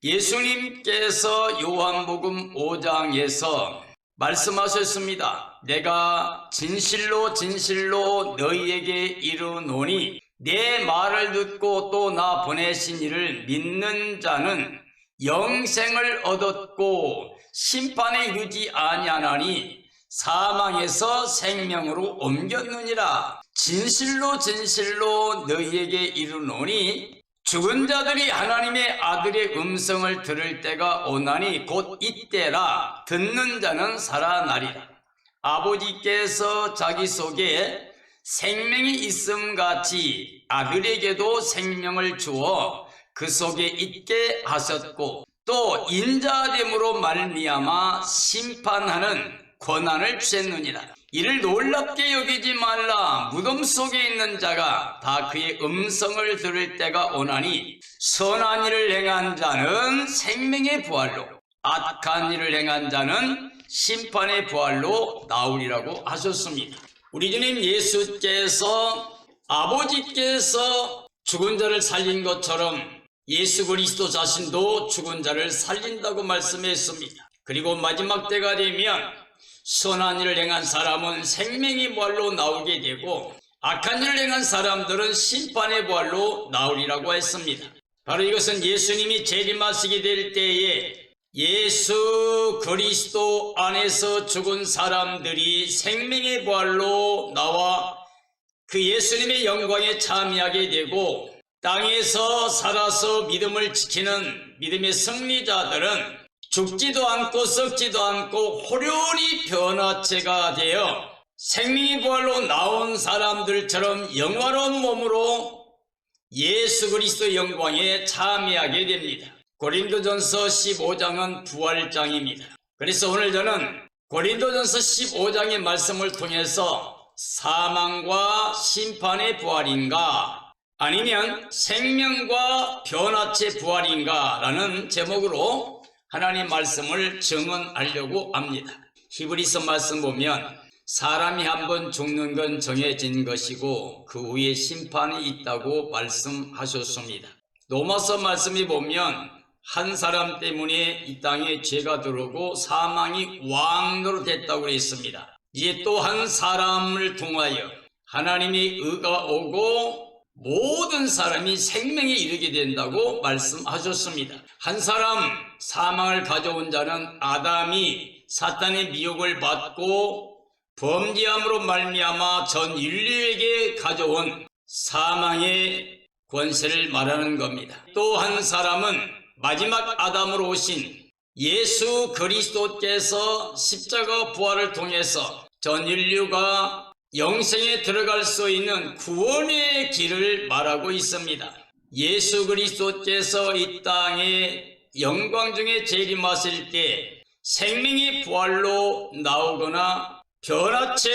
예수님께서 요한복음 5장에서 말씀하셨습니다. 내가 진실로 진실로 너희에게 이르노니 내 말을 듣고 또 나 보내신 이를 믿는 자는 영생을 얻었고 심판에 이르지 아니하나니 사망에서 생명으로 옮겼느니라. 진실로 진실로 너희에게 이르노니 죽은 자들이 하나님의 아들의 음성을 들을 때가 오나니 곧 이때라. 듣는 자는 살아나리라. 아버지께서 자기 속에 생명이 있음같이 아들에게도 생명을 주어 그 속에 있게 하셨고 또 인자됨으로 말미암아 심판하는 권한을 주셨느니라. 이를 놀랍게 여기지 말라. 무덤 속에 있는 자가 다 그의 음성을 들을 때가 오나니 선한 일을 행한 자는 생명의 부활로 악한 일을 행한 자는 심판의 부활로 나오리라고 하셨습니다. 우리 주님 예수께서 아버지께서 죽은 자를 살린 것처럼 예수 그리스도 자신도 죽은 자를 살린다고 말씀했습니다. 그리고 마지막 때가 되면 선한 일을 행한 사람은 생명의 부활로 나오게 되고 악한 일을 행한 사람들은 심판의 부활로 나오리라고 했습니다. 바로 이것은 예수님이 재림하시게 될 때에 예수 그리스도 안에서 죽은 사람들이 생명의 부활로 나와 그 예수님의 영광에 참여하게 되고 땅에서 살아서 믿음을 지키는 믿음의 승리자들은 죽지도 않고 썩지도 않고 호련히 변화체가 되어 생명의 부활로 나온 사람들처럼 영화로운 몸으로 예수 그리스도 영광에 참여하게 됩니다. 고린도전서 15장은 부활장입니다. 그래서 오늘 저는 고린도전서 15장의 말씀을 통해서 사망과 심판의 부활인가 아니면 생명과 변화체 부활인가 라는 제목으로 하나님 말씀을 증언하려고 합니다. 히브리서 말씀 보면 사람이 한번 죽는 건 정해진 것이고 그 후에 심판이 있다고 말씀하셨습니다. 로마서 말씀에 보면 한 사람 때문에 이 땅에 죄가 들어오고 사망이 왕노로 됐다고 했습니다. 이제 또 한 사람을 통하여 하나님의 의가 오고 모든 사람이 생명에 이르게 된다고 말씀하셨습니다. 한 사람 사망을 가져온 자는 아담이 사탄의 미혹을 받고 범죄함으로 말미암아 전 인류에게 가져온 사망의 권세를 말하는 겁니다. 또 한 사람은 마지막 아담으로 오신 예수 그리스도께서 십자가 부활을 통해서 전 인류가 영생에 들어갈 수 있는 구원의 길을 말하고 있습니다. 예수 그리스도께서 이 땅에 영광 중에 재림하실 때 생명이 부활로 나오거나 변화체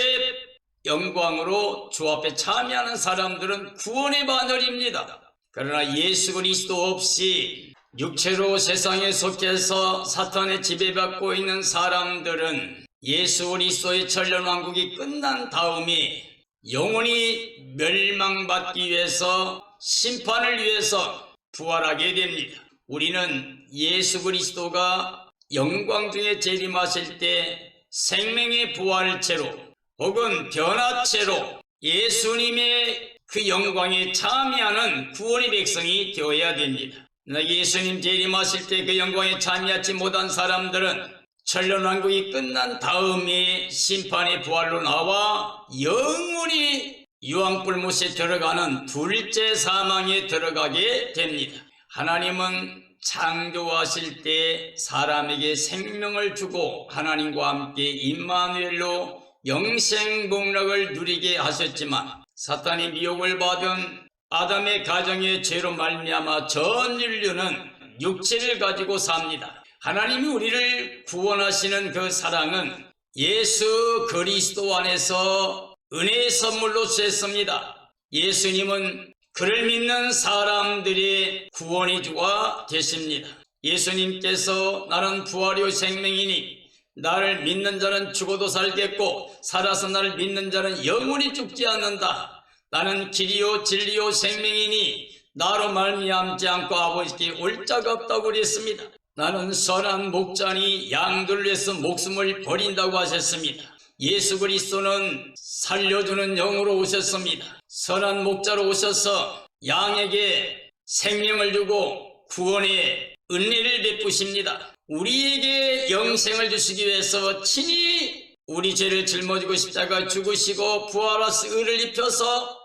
영광으로 주 앞에 참여하는 사람들은 구원의 바늘입니다. 그러나 예수 그리스도 없이 육체로 세상에 속해서 사탄의 지배받고 있는 사람들은 예수 그리스도의 천년왕국이 끝난 다음에 영원히 멸망받기 위해서 심판을 위해서 부활하게 됩니다. 우리는 예수 그리스도가 영광 중에 재림하실 때 생명의 부활체로 혹은 변화체로 예수님의 그 영광에 참여하는 구원의 백성이 되어야 됩니다. 예수님 재림하실 때 그 영광에 참여하지 못한 사람들은 천년왕국이 끝난 다음에 심판의 부활로 나와 영원히 유황불못에 들어가는 둘째 사망에 들어가게 됩니다. 하나님은 창조하실 때 사람에게 생명을 주고 하나님과 함께 임마누엘로 영생복락을 누리게 하셨지만 사탄이 미혹을 받은 아담의 가정의 죄로 말미암아 전 인류는 육체를 가지고 삽니다. 하나님이 우리를 구원하시는 그 사랑은 예수 그리스도 안에서 은혜의 선물로 주셨습니다. 예수님은 그를 믿는 사람들의 구원의 주가 되십니다. 예수님께서 나는 부활이요 생명이니 나를 믿는 자는 죽어도 살겠고 살아서 나를 믿는 자는 영원히 죽지 않는다. 나는 길이요 진리요 생명이니 나로 말미암지 않고 아버지께 올 자가 없다고 그랬습니다. 나는 선한 목자니 양들을 위해서 목숨을 버린다고 하셨습니다. 예수 그리스도는 살려주는 영으로 오셨습니다. 선한 목자로 오셔서 양에게 생명을 주고 구원의 은혜를 베푸십니다. 우리에게 영생을 주시기 위해서 친히 우리 죄를 짊어지고 십자가 죽으시고 부활하사 의를 입혀서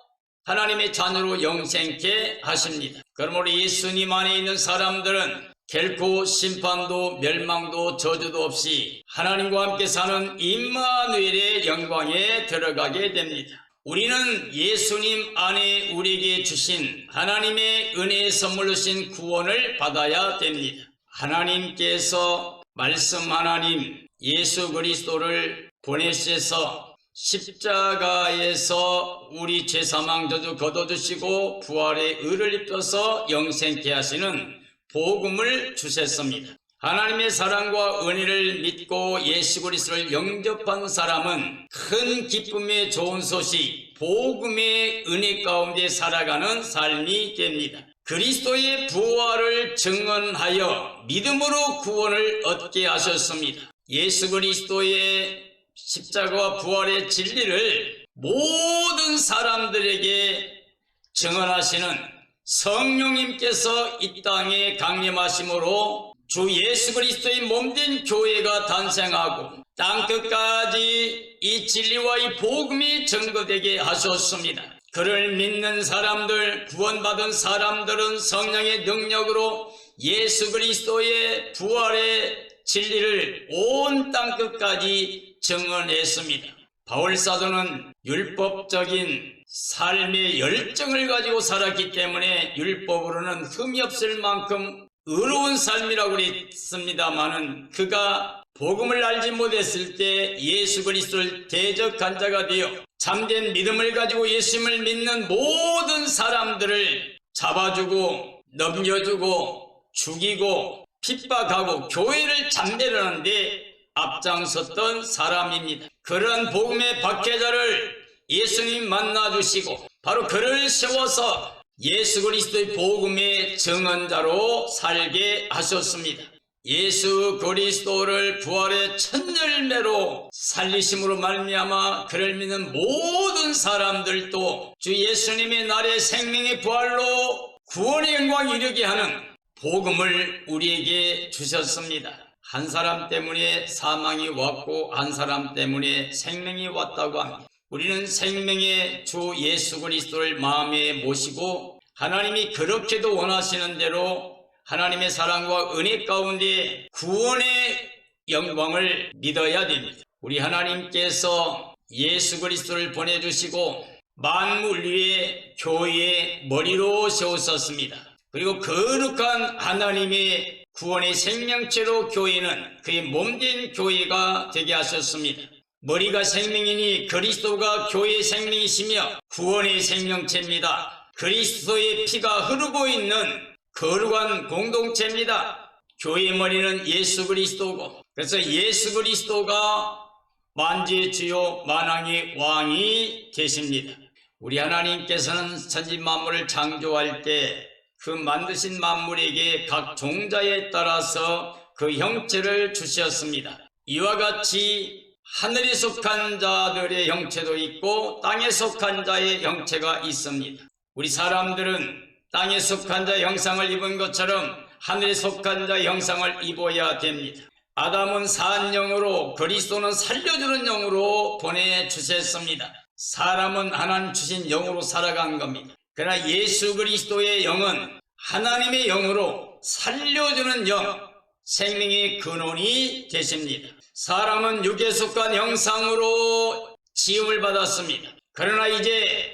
하나님의 자녀로 영생케 하십니다. 그러므로 예수님 안에 있는 사람들은 결코 심판도 멸망도 저주도 없이 하나님과 함께 사는 임마누엘의 영광에 들어가게 됩니다. 우리는 예수님 안에 우리에게 주신 하나님의 은혜의 선물로 주신 구원을 받아야 됩니다. 하나님께서 말씀 하나님 예수 그리스도를 보내셔서 십자가에서 우리 죄사망 저주 걷어주시고 부활의 의를 입혀서 영생케 하시는 복음을 주셨습니다. 하나님의 사랑과 은혜를 믿고 예수 그리스도를 영접한 사람은 큰 기쁨의 좋은 소식, 복음의 은혜 가운데 살아가는 삶이 됩니다. 그리스도의 부활을 증언하여 믿음으로 구원을 얻게 하셨습니다. 예수 그리스도의 십자가와 부활의 진리를 모든 사람들에게 증언하시는 성령님께서 이 땅에 강림하심으로 주 예수 그리스도의 몸된 교회가 탄생하고 땅끝까지 이 진리와 이 복음이 증거되게 하셨습니다. 그를 믿는 사람들, 구원받은 사람들은 성령의 능력으로 예수 그리스도의 부활의 진리를 온 땅끝까지 증언했습니다. 바울사도는 율법적인 삶의 열정을 가지고 살았기 때문에 율법으로는 흠이 없을 만큼 의로운 삶이라고 그랬습니다마는 그가 복음을 알지 못했을 때 예수 그리스도를 대적한 자가 되어 참된 믿음을 가지고 예수님을 믿는 모든 사람들을 잡아주고 넘겨주고 죽이고 핍박하고 교회를 잠재려는데 앞장섰던 사람입니다. 그런 복음의 박해자를 예수님 만나주시고 바로 그를 세워서 예수 그리스도의 복음의 증언자로 살게 하셨습니다. 예수 그리스도를 부활의 첫 열매로 살리심으로 말미암아 그를 믿는 모든 사람들도 주 예수님의 날의 생명의 부활로 구원의 영광이 이르게 하는 복음을 우리에게 주셨습니다. 한 사람 때문에 사망이 왔고 한 사람 때문에 생명이 왔다고 합니다. 우리는 생명의 주 예수 그리스도를 마음에 모시고 하나님이 그렇게도 원하시는 대로 하나님의 사랑과 은혜 가운데 구원의 영광을 믿어야 됩니다. 우리 하나님께서 예수 그리스도를 보내주시고 만물 위에 교회의 머리로 세우셨습니다. 그리고 거룩한 하나님의 구원의 생명체로 교회는 그의 몸된 교회가 되게 하셨습니다. 머리가 생명이니 그리스도가 교회의 생명이시며 구원의 생명체입니다. 그리스도의 피가 흐르고 있는 거룩한 공동체입니다. 교회의 머리는 예수 그리스도고 그래서 예수 그리스도가 만주의 주요 만왕의 왕이 되십니다. 우리 하나님께서는 천지 만물을 창조할 때 그 만드신 만물에게 각 종자에 따라서 그 형체를 주셨습니다. 이와 같이 하늘에 속한 자들의 형체도 있고 땅에 속한 자의 형체가 있습니다. 우리 사람들은 땅에 속한 자의 형상을 입은 것처럼 하늘에 속한 자의 형상을 입어야 됩니다. 아담은 산 영으로 그리스도는 살려주는 영으로 보내주셨습니다. 사람은 하나님 주신 영으로 살아간 겁니다. 그러나 예수 그리스도의 영은 하나님의 영으로 살려주는 영, 생명의 근원이 되십니다. 사람은 육에 속한 형상으로 지음을 받았습니다. 그러나 이제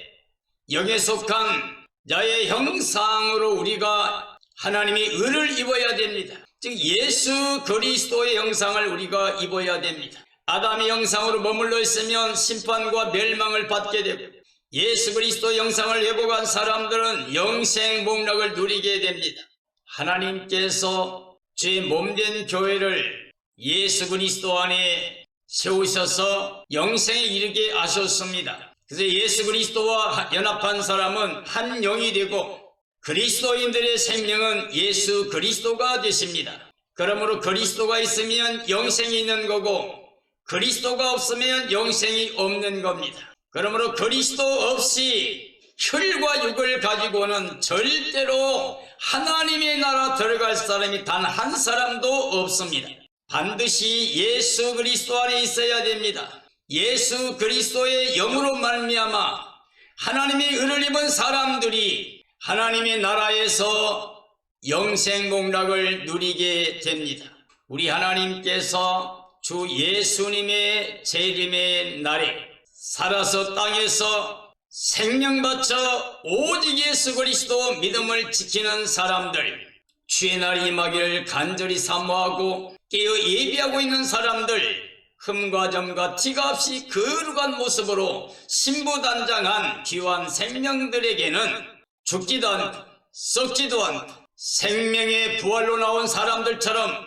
영에 속한 자의 형상으로 우리가 하나님의 의를 입어야 됩니다. 즉 예수 그리스도의 형상을 우리가 입어야 됩니다. 아담의 형상으로 머물러 있으면 심판과 멸망을 받게 되고 예수 그리스도의 형상을 회복한 사람들은 영생 복락을 누리게 됩니다. 하나님께서 주의 몸된 교회를 예수 그리스도 안에 세우셔서 영생에 이르게 하셨습니다. 그래서 예수 그리스도와 연합한 사람은 한 영이 되고 그리스도인들의 생명은 예수 그리스도가 되십니다. 그러므로 그리스도가 있으면 영생이 있는 거고 그리스도가 없으면 영생이 없는 겁니다. 그러므로 그리스도 없이 혈과 육을 가지고는 절대로 하나님의 나라 들어갈 사람이 단 한 사람도 없습니다. 반드시 예수 그리스도 안에 있어야 됩니다. 예수 그리스도의 영으로 말미암아 하나님의 은혜를 입은 사람들이 하나님의 나라에서 영생 복락을 누리게 됩니다. 우리 하나님께서 주 예수님의 재림의 날에 살아서 땅에서 생명 바쳐 오직 예수 그리스도 믿음을 지키는 사람들, 주의 날이 임하기를 간절히 사모하고 깨어 예비하고 있는 사람들, 흠과 점과 티가 없이 거룩한 모습으로 신부단장한 귀한 생명들에게는 죽지도 않고 썩지도 않고 생명의 부활로 나온 사람들처럼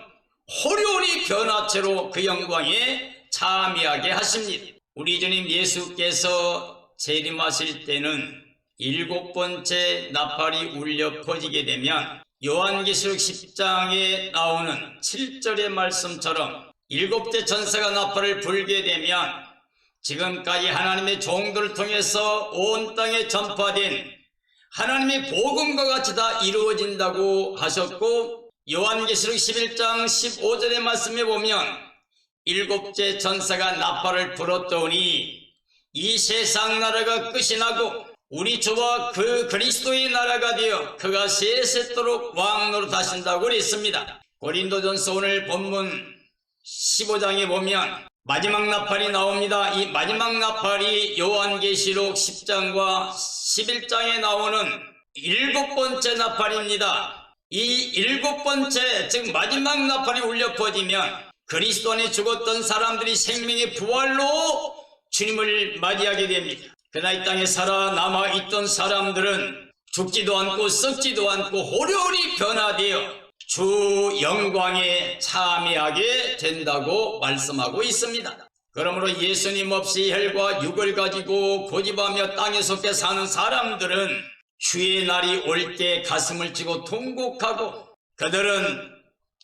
호련히 변화체로 그 영광에 참여하게 하십니다. 우리 주님 예수께서 재림하실 때는 7번째 나팔이 울려 퍼지게 되면 요한계시록 10장에 나오는 7절의 말씀처럼 7대 천사가 나팔을 불게 되면 지금까지 하나님의 종들을 통해서 온 땅에 전파된 하나님의 복음과 같이 다 이루어진다고 하셨고 요한계시록 11장 15절의 말씀에 보면 7째 천사가 나팔을 불었더니 이 세상 나라가 끝이 나고 우리 주와 그 그리스도의 나라가 되어 그가 세세토록 왕노릇하신다고 그랬습니다. 고린도전서 오늘 본문 15장에 보면 마지막 나팔이 나옵니다. 이 마지막 나팔이 요한계시록 10장과 11장에 나오는 7번째 나팔입니다. 이 7번째 즉 마지막 나팔이 울려 퍼지면 그리스도 안에 죽었던 사람들이 생명의 부활로 주님을 맞이하게 됩니다. 그러나 이 땅에 살아남아 있던 사람들은 죽지도 않고 썩지도 않고 호련히 변화되어 주 영광에 참여하게 된다고 말씀하고 있습니다. 그러므로 예수님 없이 혈과 육을 가지고 고집하며 땅에 속해 사는 사람들은 주의 날이 올 때 가슴을 찌고 통곡하고 그들은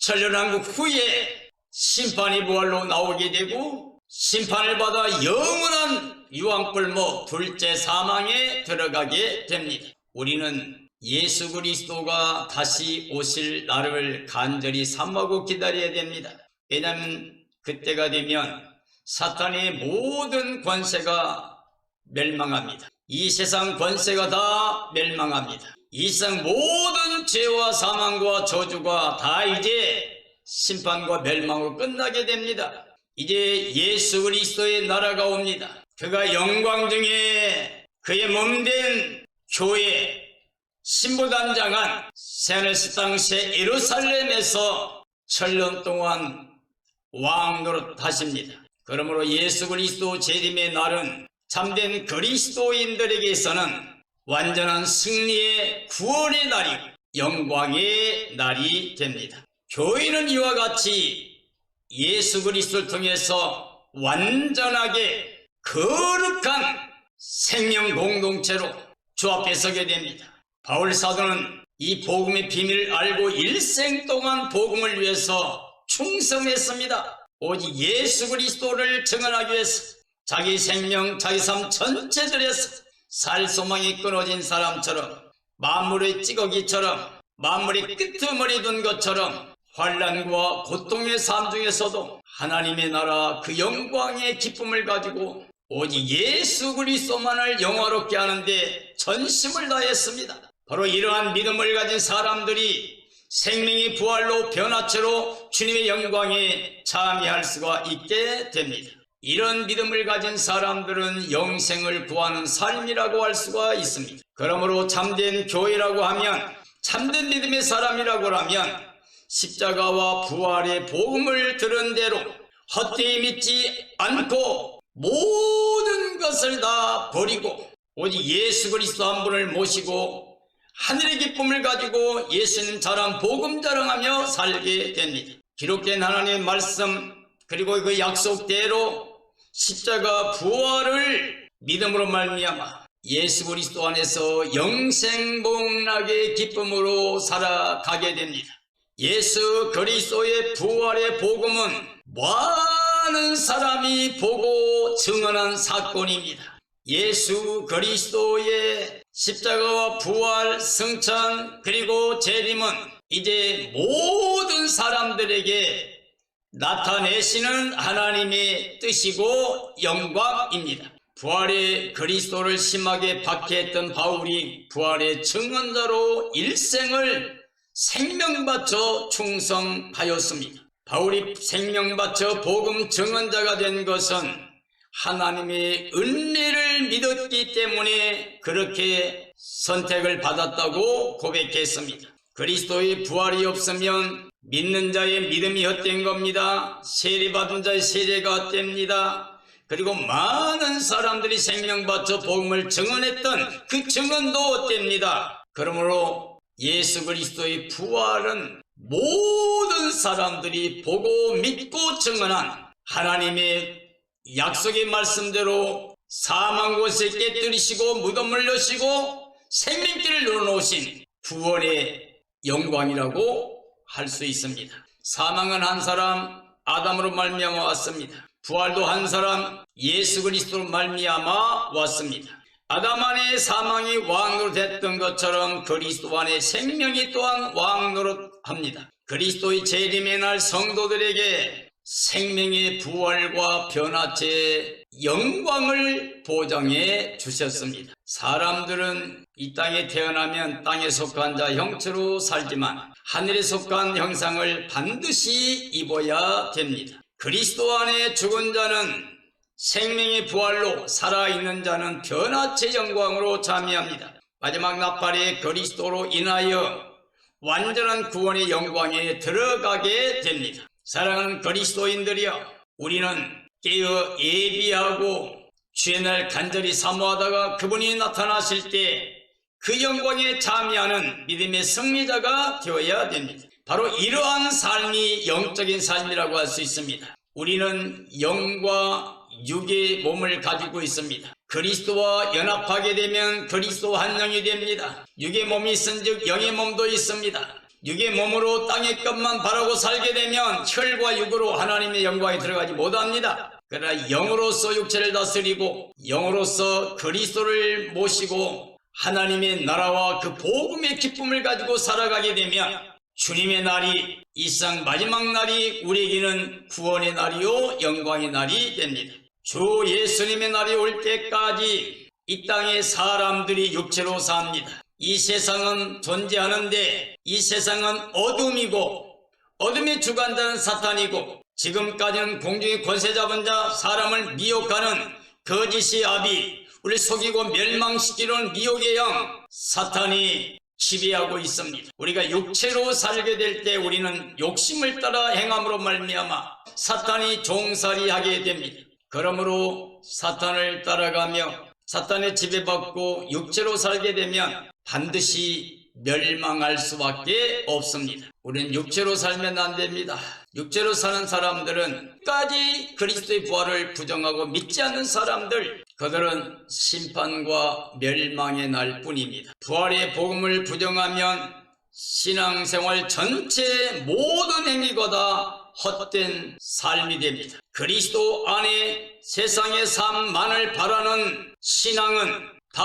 천년왕국 후에 심판의 부활로 나오게 되고 심판을 받아 영원한 유황불목 둘째 사망에 들어가게 됩니다. 우리는 예수 그리스도가 다시 오실 날을 간절히 삼하고 기다려야 됩니다. 왜냐하면 그때가 되면 사탄의 모든 권세가 멸망합니다. 이 세상 권세가 다 멸망합니다. 이 세상 모든 죄와 사망과 저주가 다 이제 심판과 멸망으로 끝나게 됩니다. 이제 예수 그리스도의 나라가 옵니다. 그가 영광 중에 그의 몸된 교회 신부단장한 새하늘새 땅새 예루살렘에서 천년 동안 왕노릇 하십니다. 그러므로 예수 그리스도 재림의 날은 참된 그리스도인들에게서는 완전한 승리의 구원의 날이고 영광의 날이 됩니다. 교회는 이와 같이 예수 그리스도를 통해서 완전하게 거룩한 생명 공동체로 주 앞에 서게 됩니다. 바울 사도는 이 복음의 비밀을 알고 일생 동안 복음을 위해서 충성했습니다. 오직 예수 그리스도를 증언하기 위해서 자기 생명, 자기 삶 전체들에서 살 소망이 끊어진 사람처럼 만물의 찌꺼기처럼 만물이 끄트머리 둔 것처럼 환난과 고통의 삶 중에서도 하나님의 나라 그 영광의 기쁨을 가지고 오직 예수 그리스도만을 영화롭게 하는데 전심을 다했습니다. 바로 이러한 믿음을 가진 사람들이 생명의 부활로 변화체로 주님의 영광에 참여할 수가 있게 됩니다. 이런 믿음을 가진 사람들은 영생을 구하는 삶이라고 할 수가 있습니다. 그러므로 참된 교회라고 하면 참된 믿음의 사람이라고 하면 십자가와 부활의 복음을 들은 대로 헛되이 믿지 않고 모든 것을 다 버리고 오직 예수 그리스도 한 분을 모시고 하늘의 기쁨을 가지고 예수님 자랑 복음 자랑하며 살게 됩니다. 기록된 하나님의 말씀 그리고 그 약속대로 십자가 부활을 믿음으로 말미암아 예수 그리스도 안에서 영생복락의 기쁨으로 살아가게 됩니다. 예수 그리스도의 부활의 복음은 많은 사람이 보고 증언한 사건입니다. 예수 그리스도의 십자가와 부활, 승천, 그리고 재림은 이제 모든 사람들에게 나타내시는 하나님의 뜻이고 영광입니다. 부활의 그리스도를 심하게 박해했던 바울이 부활의 증언자로 일생을 생명 바쳐 충성하였습니다. 바울이 생명 바쳐 복음 증언자가 된 것은 하나님의 은혜를 믿었기 때문에 그렇게 선택을 받았다고 고백했습니다. 그리스도의 부활이 없으면 믿는 자의 믿음이 헛된 겁니다. 세례받은 자의 세례가 헛됩니다. 그리고 많은 사람들이 생명 바쳐 복음을 증언했던 그 증언도 헛됩니다. 그러므로 예수 그리스도의 부활은 모든 사람들이 보고 믿고 증언한 하나님의 약속의 말씀대로 사망 곳에 깨뜨리시고 무덤을 여시고 생명길을 열어놓으신 구원의 영광이라고 할 수 있습니다. 사망은 한 사람 아담으로 말미암아 왔습니다. 부활도 한 사람 예수 그리스도로 말미암아 왔습니다. 아담 안에 사망이 왕노릇했던 것처럼 그리스도 안에 생명이 또한 왕노릇합니다. 그리스도의 재림의 날 성도들에게 생명의 부활과 변화체의 영광을 보장해 주셨습니다. 사람들은 이 땅에 태어나면 땅에 속한 자 형체로 살지만 하늘에 속한 형상을 반드시 입어야 됩니다. 그리스도 안에 죽은 자는 생명의 부활로 살아있는 자는 변화체 영광으로 참여합니다. 마지막 나팔의 그리스도로 인하여 완전한 구원의 영광에 들어가게 됩니다. 사랑하는 그리스도인들이여, 우리는 깨어 예비하고 주의 날 간절히 사모하다가 그분이 나타나실 때 그 영광에 참여하는 믿음의 승리자가 되어야 됩니다. 바로 이러한 삶이 영적인 삶이라고 할 수 있습니다. 우리는 영과 육의 몸을 가지고 있습니다. 그리스도와 연합하게 되면 그리스도 한 영이 됩니다. 육의 몸이 있은즉 영의 몸도 있습니다. 육의 몸으로 땅의 것만 바라고 살게 되면 혈과 육으로 하나님의 영광에 들어가지 못합니다. 그러나 영으로서 육체를 다스리고 영으로서 그리스도를 모시고 하나님의 나라와 그 복음의 기쁨을 가지고 살아가게 되면 주님의 날이, 이 세상 마지막 날이 우리에게는 구원의 날이요 영광의 날이 됩니다. 주 예수님의 날이 올 때까지 이 땅의 사람들이 육체로 삽니다. 이 세상은 존재하는데 이 세상은 어둠이고 어둠의 주관자는 사탄이고 지금까지는 공중의 권세 잡은 자, 사람을 미혹하는 거짓의 아비, 우리 속이고 멸망시키는 미혹의 영 사탄이 지배하고 있습니다. 우리가 육체로 살게 될 때 우리는 욕심을 따라 행함으로 말미암아 사탄이 종살이하게 됩니다. 그러므로 사탄을 따라가며 사탄의 지배받고 육체로 살게 되면 반드시 멸망할 수밖에 없습니다. 우리는 육체로 살면 안 됩니다. 육체로 사는 사람들은 끝까지 그리스도의 부활을 부정하고 믿지 않는 사람들, 그들은 심판과 멸망의 날 뿐입니다. 부활의 복음을 부정하면 신앙생활 전체의 모든 행위가 다 헛된 삶이 됩니다. 그리스도 안에 세상의 삶만을 바라는 신앙은 다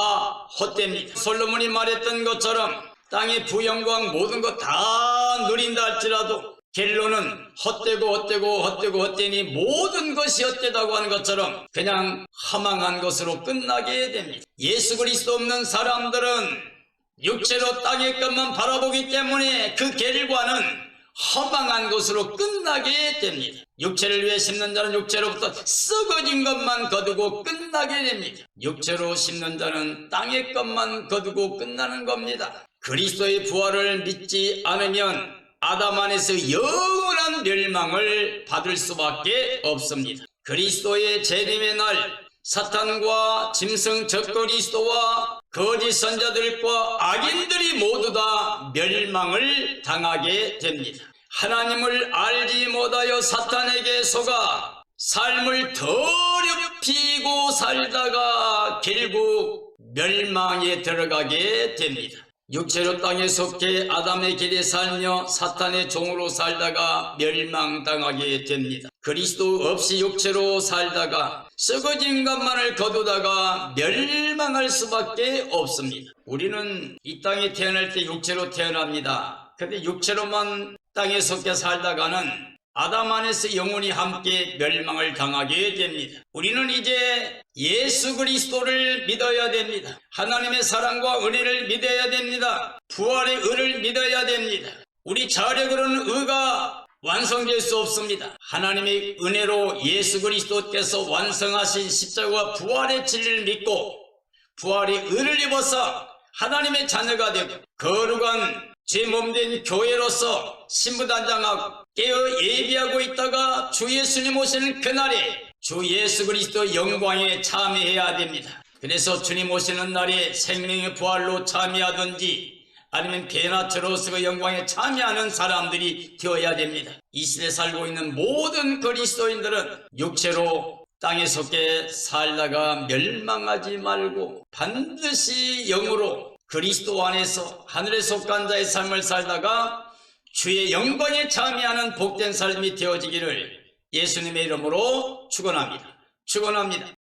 헛됩니다. 솔로몬이 말했던 것처럼 땅의 부영광 모든 것 다 누린다 할지라도 결론은 헛되니 모든 것이 헛되다고 하는 것처럼 그냥 허망한 것으로 끝나게 됩니다. 예수 그리스도 없는 사람들은 육체로 땅의 것만 바라보기 때문에 그 결과는 허망한 것으로 끝나게 됩니다. 육체를 위해 심는 자는 육체로부터 썩어진 것만 거두고 끝나게 됩니다. 육체로 심는 자는 땅의 것만 거두고 끝나는 겁니다. 그리스도의 부활을 믿지 않으면 아담 안에서 영원한 멸망을 받을 수밖에 없습니다. 그리스도의 재림의 날 사탄과 짐승 적그리스도와 거짓 선자들과 악인들이 모두 다 멸망을 당하게 됩니다. 하나님을 알지 못하여 사탄에게 속아 삶을 더럽히고 살다가 결국 멸망에 들어가게 됩니다. 육체로 땅에 속해 아담의 길에 살며 사탄의 종으로 살다가 멸망당하게 됩니다. 그리스도 없이 육체로 살다가 썩어진 것만을 거두다가 멸망할 수밖에 없습니다. 우리는 이 땅에 태어날 때 육체로 태어납니다. 근데 육체로만 땅에 속해 살다가는 아담 안에서 영원히 함께 멸망을 당하게 됩니다. 우리는 이제 예수 그리스도를 믿어야 됩니다. 하나님의 사랑과 은혜를 믿어야 됩니다. 부활의 의를 믿어야 됩니다. 우리 자력으로는 의가 완성될 수 없습니다. 하나님의 은혜로 예수 그리스도께서 완성하신 십자가와 부활의 진리를 믿고 부활의 의를 입어서 하나님의 자녀가 되고 거룩한 제 몸된 교회로서 신부단장하고 깨어 예비하고 있다가 주 예수님 오시는 그날에 주 예수 그리스도 영광에 참여해야 됩니다. 그래서 주님 오시는 날에 생명의 부활로 참여하든지 아니면 베나처로서 영광에 참여하는 사람들이 되어야 됩니다. 이 시대에 살고 있는 모든 그리스도인들은 육체로 땅에 속해 살다가 멸망하지 말고 반드시 영으로 그리스도 안에서 하늘에 속한 자의 삶을 살다가 주의 영광에 참여하는 복된 삶이 되어지기를 예수님의 이름으로 축원합니다. 축원합니다.